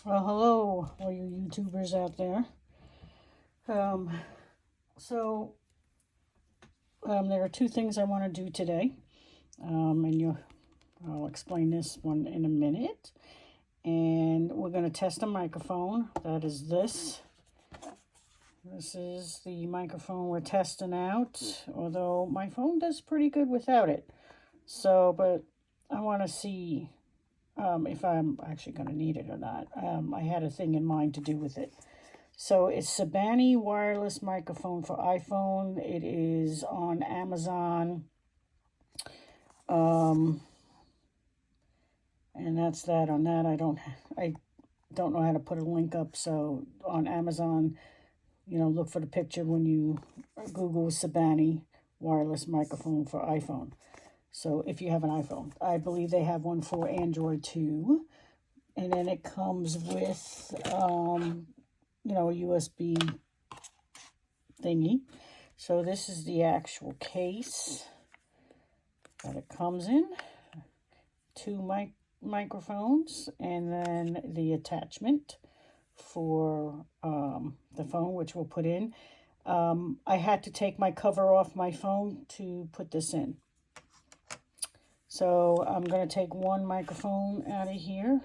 Well, hello, all you YouTubers out there. Um, so there are two things I want to do today, and I'll explain this one in a minute. And we're going to test a microphone. That is this. This is the microphone we're testing out, although my phone does pretty good without it. But I want to see if I'm actually going to need it or not. I had a thing in mind to do with it. So it's Sabani wireless microphone for iPhone. It is on Amazon. And that's that on that. I don't know how to put a link up. So on Amazon, look for the picture when you Google Sabani wireless microphone for iPhone. So if you have an iPhone, I believe they have one for Android too. And then it comes with a USB thingy. So this is the actual case that it comes in. Two microphones, and then the attachment for the phone, which we'll put in. I had to take my cover off my phone to put this in. So I'm going to take one microphone out of here.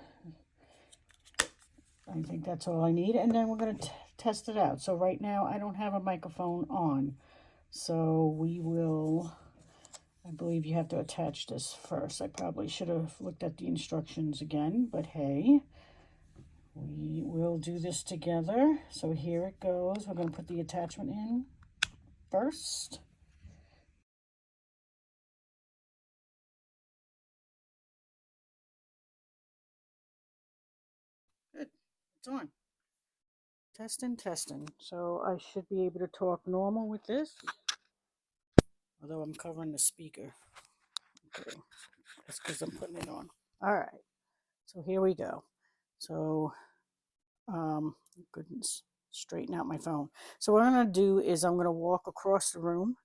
I think that's all I need. And then we're going to test it out. So right now I don't have a microphone on. So we will, I believe you have to attach this first. I probably should have looked at the instructions again, but hey, we will do this together. So here it goes. We're going to put the attachment in first. Good. It's on. Testing. So I should be able to talk normal with this, although I'm covering the speaker. Okay. That's because I'm putting it on. All right. So here we go. So, goodness, straighten out my phone. So what I'm going to do is I'm going to walk across the room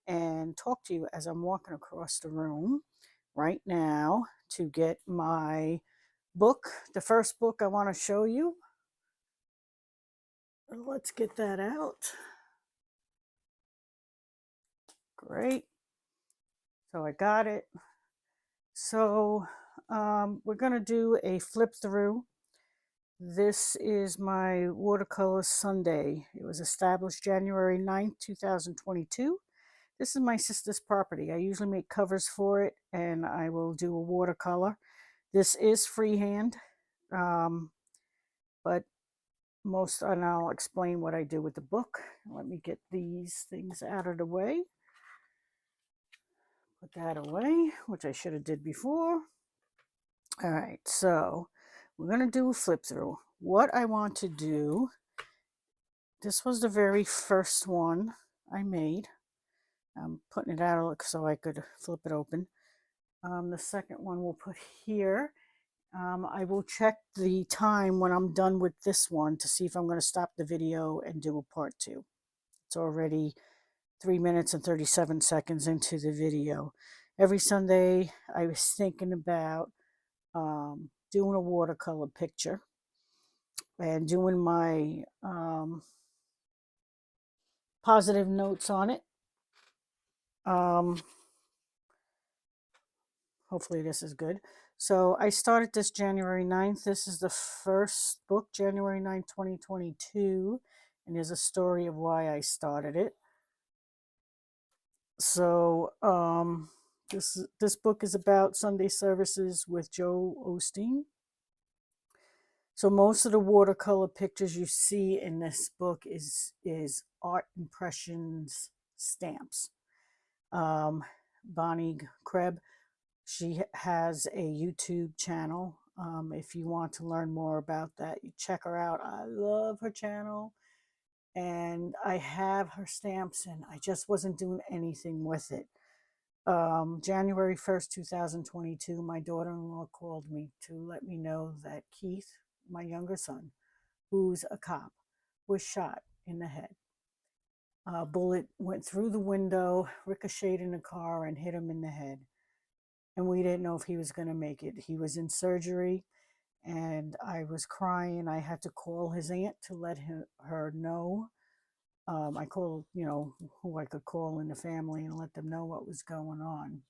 and talk to you as I'm walking across the room right now to get my book. The first book I want to show you. Let's get that out. Great. So I got it. So we're going to do a flip through. This is my Watercolor Sunday. It was established January 9th, 2022. This is my sister's property. I usually make covers for it, and I will do a watercolor. This is freehand, but and I'll explain what I do with the book. Let me get these things out of the way. Put that away, which I should have did before. All right, so we're going to do a flip through. What I want to do, this was the very first one I made. I'm putting it out so I could flip it open. The second one we'll put here. I will check the time when I'm done with this one to see if I'm going to stop the video and do a part two. It's already 3 minutes and 37 seconds into the video. Every Sunday, I was thinking about doing a watercolor picture and doing my positive notes on it. Hopefully this is good. So I started this January 9th. This is the first book, January 9th, 2022. And there's a story of why I started it. So this book is about Sunday services with Joe Osteen. So most of the watercolor pictures you see in this book is art impressions stamps. Bonnie Kreb, she has a YouTube channel. If you want to learn more about that, you check her out. I love her channel. And I have her stamps, and I just wasn't doing anything with it. January 1st, 2022, my daughter-in-law called me to let me know that Keith, my younger son, who's a cop, was shot in the head. A bullet went through the window, ricocheted in the car, and hit him in the head. And we didn't know if he was going to make it. He was in surgery, and I was crying. I had to call his aunt to let her know. I called, who I could call in the family and let them know what was going on.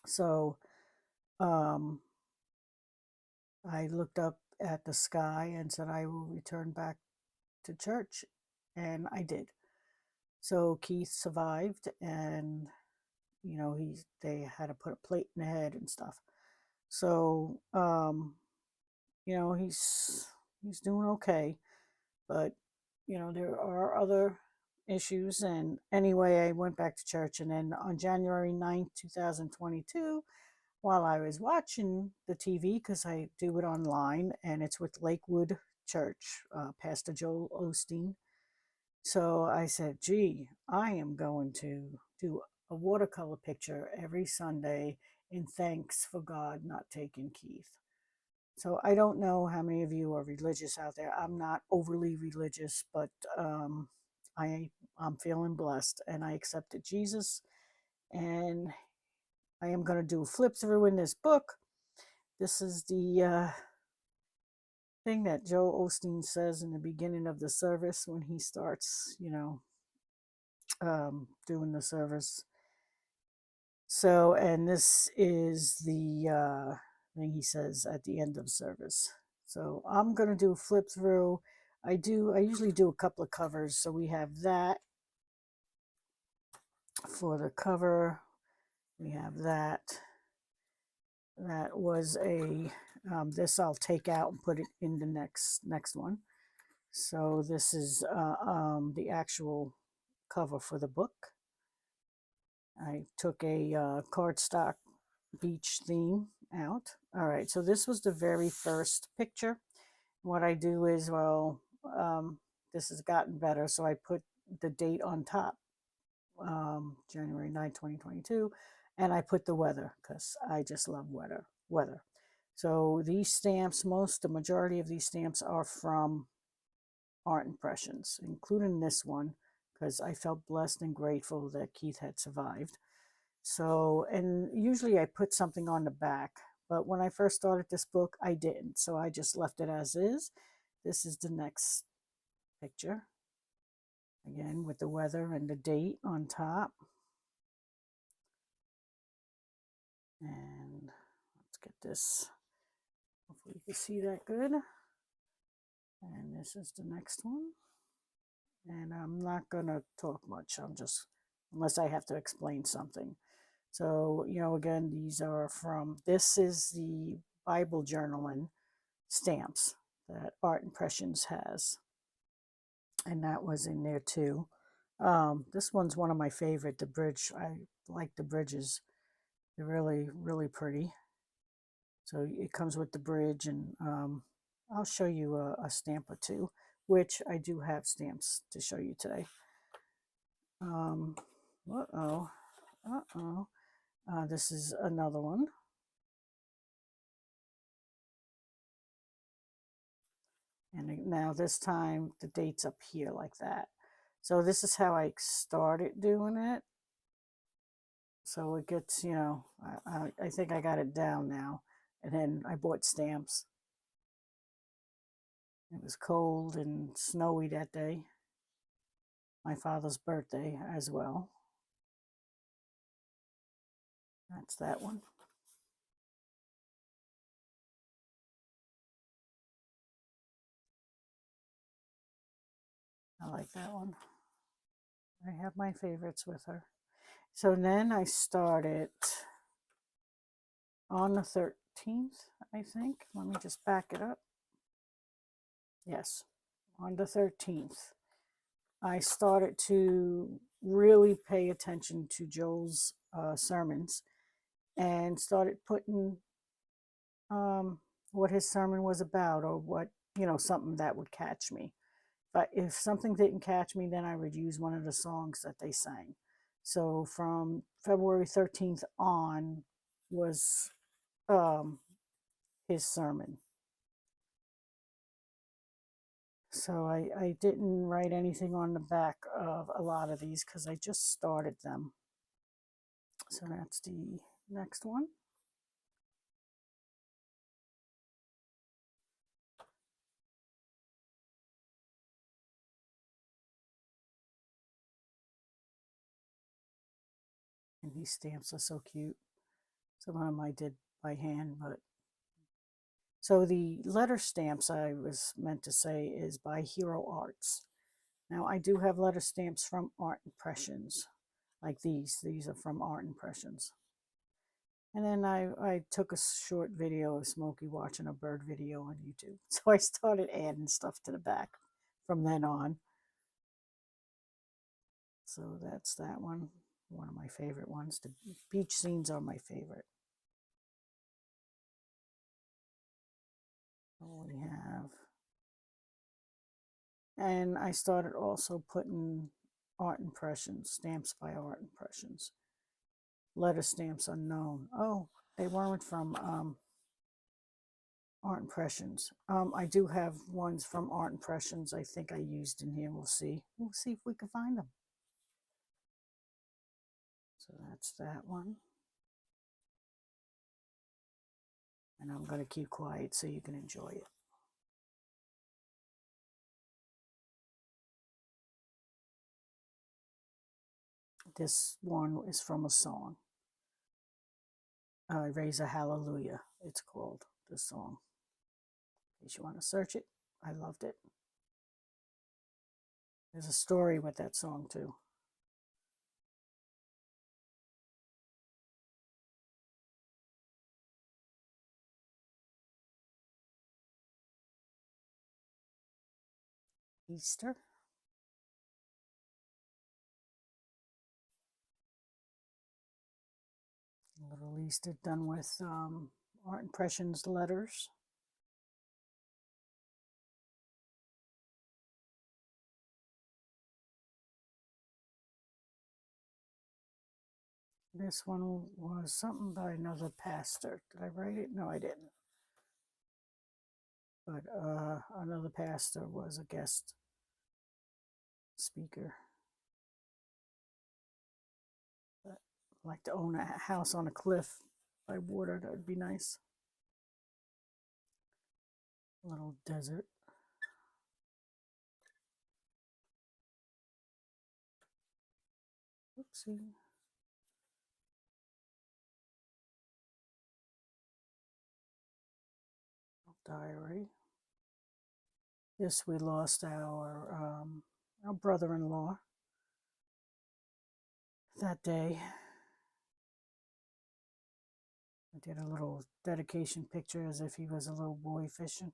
So um, I looked up at the sky and said, I will return back to church. And I did. So Keith survived, and they had to put a plate in the head and stuff. So he's doing okay, but there are other issues. And anyway, I went back to church, and then on January 9th, 2022, while I was watching the TV, because I do it online, and it's with Lakewood Church, Pastor Joel Osteen. So I said, gee, I am going to do a watercolor picture every Sunday in thanks for God not taking Keith. So I don't know how many of you are religious out there. I'm not overly religious, but I'm feeling blessed, and I accepted Jesus, and I am going to do a flip through in this book. This is the thing that Joel Osteen says in the beginning of the service when he starts, doing the service. So, and this is the thing he says at the end of service. So I'm going to do a flip through. I usually do a couple of covers. So we have that for the cover. We have that. That was this I'll take out and put it in the next one. So this is the actual cover for the book. I took a cardstock beach theme out. All right, so this was the very first picture. What I do is, this has gotten better, so I put the date on top, January 9, 2022, and I put the weather because I just love weather. So these stamps, the majority of these stamps are from Art Impressions, including this one, because I felt blessed and grateful that Keith had survived. So, and usually I put something on the back, but when I first started this book, I didn't. So I just left it as is. This is the next picture. Again, with the weather and the date on top. And let's get this. Hopefully you can see that good. And this is the next one. And I'm not going to talk much. Unless I have to explain something. So, again, this is the Bible journaling stamps that Art Impressions has. And that was in there too. This one's one of my favorite, the bridge. I like the bridges. They're really, really pretty. So it comes with the bridge, and I'll show you a stamp or two, which I do have stamps to show you today. This is another one. And now this time the date's up here like that. So this is how I started doing it. So it gets, I think I got it down now. And then I bought stamps. It was cold and snowy that day. My father's birthday as well. That's that one. I like that one. I have my favorites with her. So then I started on the 13th, I think. Let me just back it up. Yes, on the 13th. I started to really pay attention to Joel's sermons and started putting what his sermon was about, or what, something that would catch me. But if something didn't catch me, then I would use one of the songs that they sang. So from February 13th on was his sermon. So I didn't write anything on the back of a lot of these because I just started them. So that's the next one. And these stamps are so cute. Some of them I did by hand, but so the letter stamps I was meant to say is by Hero Arts. Now I do have letter stamps from Art Impressions, like these. These are from Art Impressions. And then I took a short video of Smokey watching a bird video on YouTube. So I started adding stuff to the back from then on. So that's that one of my favorite ones. The beach scenes are my favorite. We have, and I started also putting Art Impressions, stamps by Art Impressions. Letter stamps unknown. Oh, they weren't from Art Impressions. I do have ones from Art Impressions I think I used in here. We'll see. We'll see if we can find them. So that's that one. And I'm going to keep quiet so you can enjoy it. This one is from a song. Raise a Hallelujah, it's called, this song. In case you want to search it, I loved it. There's a story with that song too. Easter. A little Easter done with Art Impressions letters. This one was something by another pastor. Did I write it? No, I didn't. But another pastor was a guest speaker. But I'd like to own a house on a cliff by water. That would be nice. A little desert. Oopsie. Diary. This we lost our brother-in-law that day. I did a little dedication picture as if he was a little boy fishing.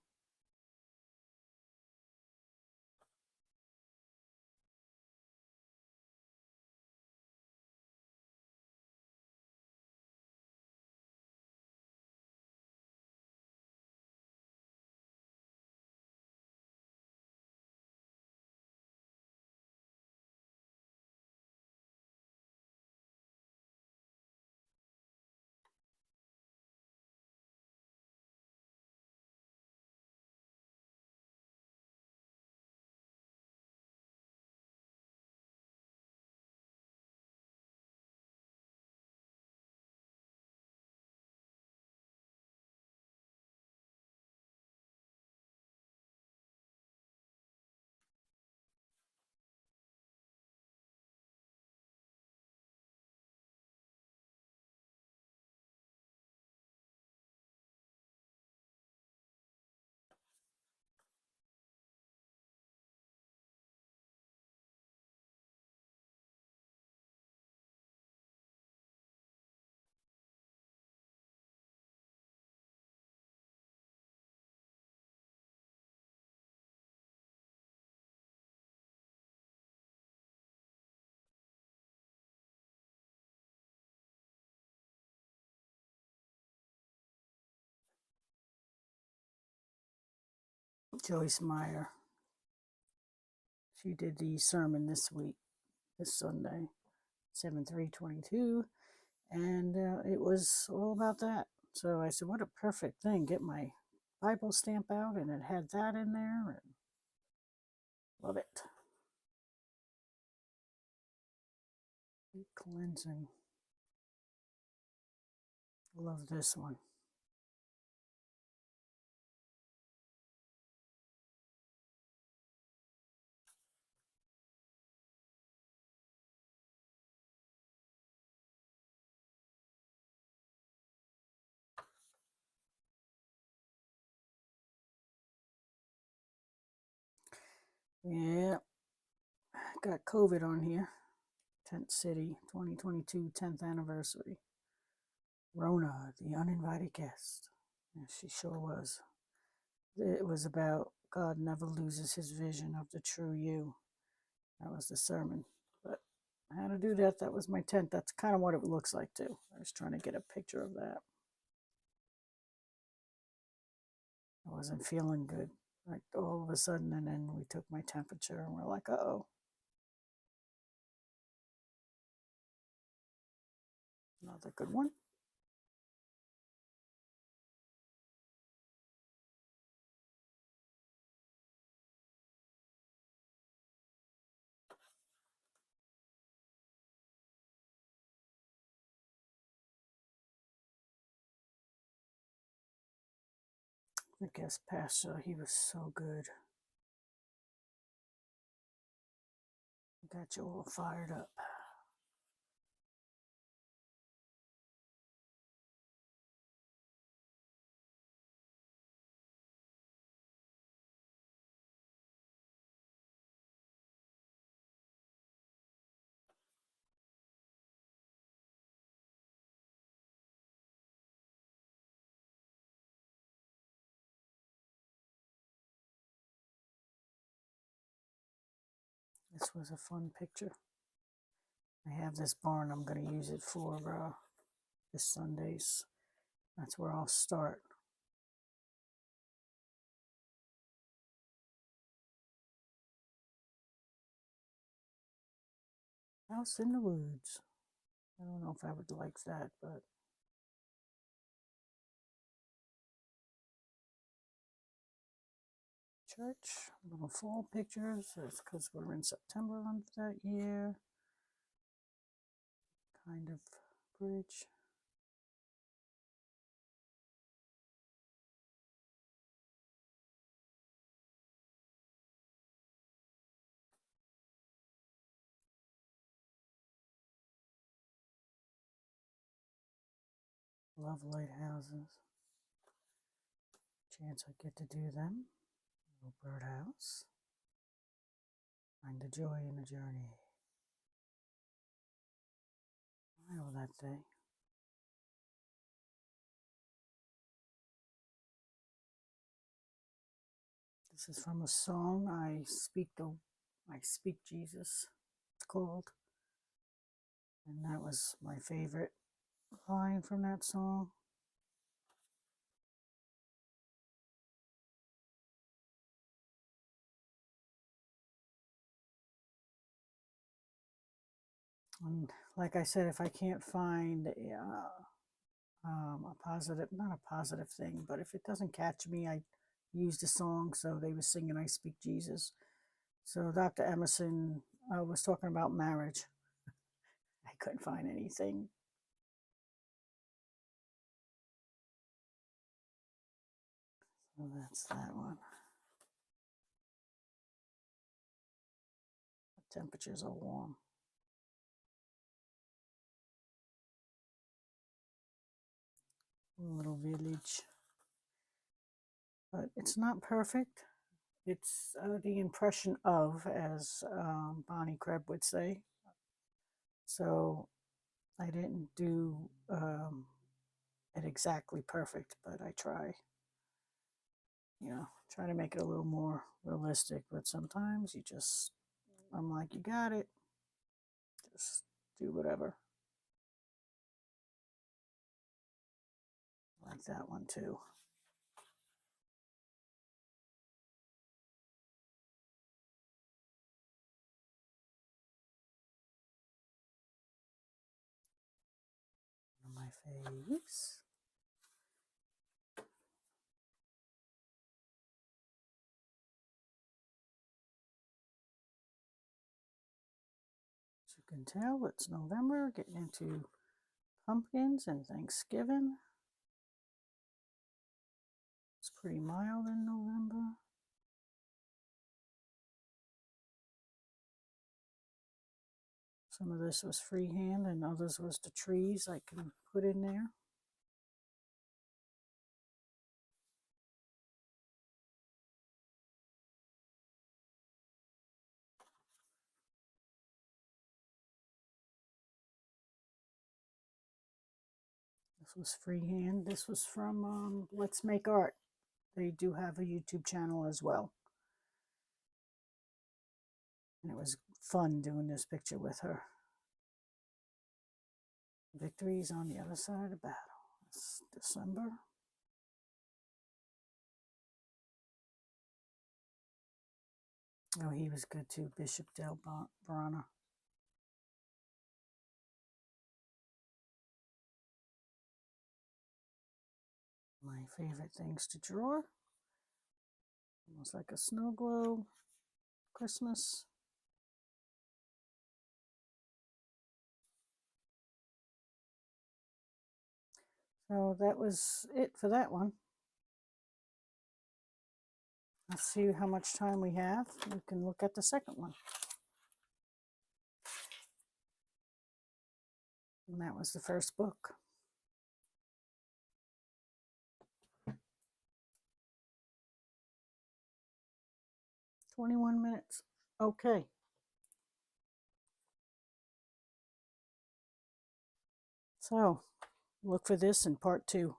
Joyce Meyer. She did the sermon this week, this Sunday, 7/3/22, and it was all about that. So I said, what a perfect thing. Get my Bible stamp out, and it had that in there, and love it. Cleansing. Love this one. Yeah, got COVID on here. Tent City, 2022, 10th anniversary. Rona, the uninvited guest. And she sure was. It was about God never loses his vision of the true you. That was the sermon. But how to do that, that was my tent. That's kind of what it looks like too. I was trying to get a picture of that. I wasn't feeling good. Like all of a sudden, and then we took my temperature and we're like, uh-oh. Another good one. The guest pastor, he was so good. Got you all fired up. This was a fun picture. I have this barn. I'm going to use it for this Sundays. That's where I'll start. House in the woods. I don't know if I would like that, but church, little fall pictures. It's because we're in September of that year. Kind of bridge. Love lighthouses. Chance I get to do them. Little birdhouse. Find the joy in the journey. I know that day. This is from a song. I speak Jesus. It's called, and that was my favorite line from that song. And like I said, if I can't find a positive, not a positive thing, but if it doesn't catch me, I use the song. So they were singing I Speak Jesus. So Dr. Emerson was talking about marriage. I couldn't find anything. So that's that one. The temperatures are warm. Little village. But it's not perfect. It's the impression of, as Bonnie Kreb would say. So I didn't do it exactly perfect, but I try. Try to make it a little more realistic. But sometimes I'm like, you got it. Just do whatever. Like that one too. My faves. As you can tell, it's November, getting into pumpkins and Thanksgiving. It's pretty mild in November. Some of this was freehand and others was the trees I can put in there. This was freehand. This was from Let's Make Art. They do have a YouTube channel as well. And it was fun doing this picture with her. Victory's on the other side of the battle. It's December. Oh, he was good too, Bishop Del Brana. My favorite things to draw. Almost like a snow globe. Christmas. So that was it for that one. Let's see how much time we have. We can look at the second one. And that was the first book. "21 minutes. Okay. So look for this in part 2.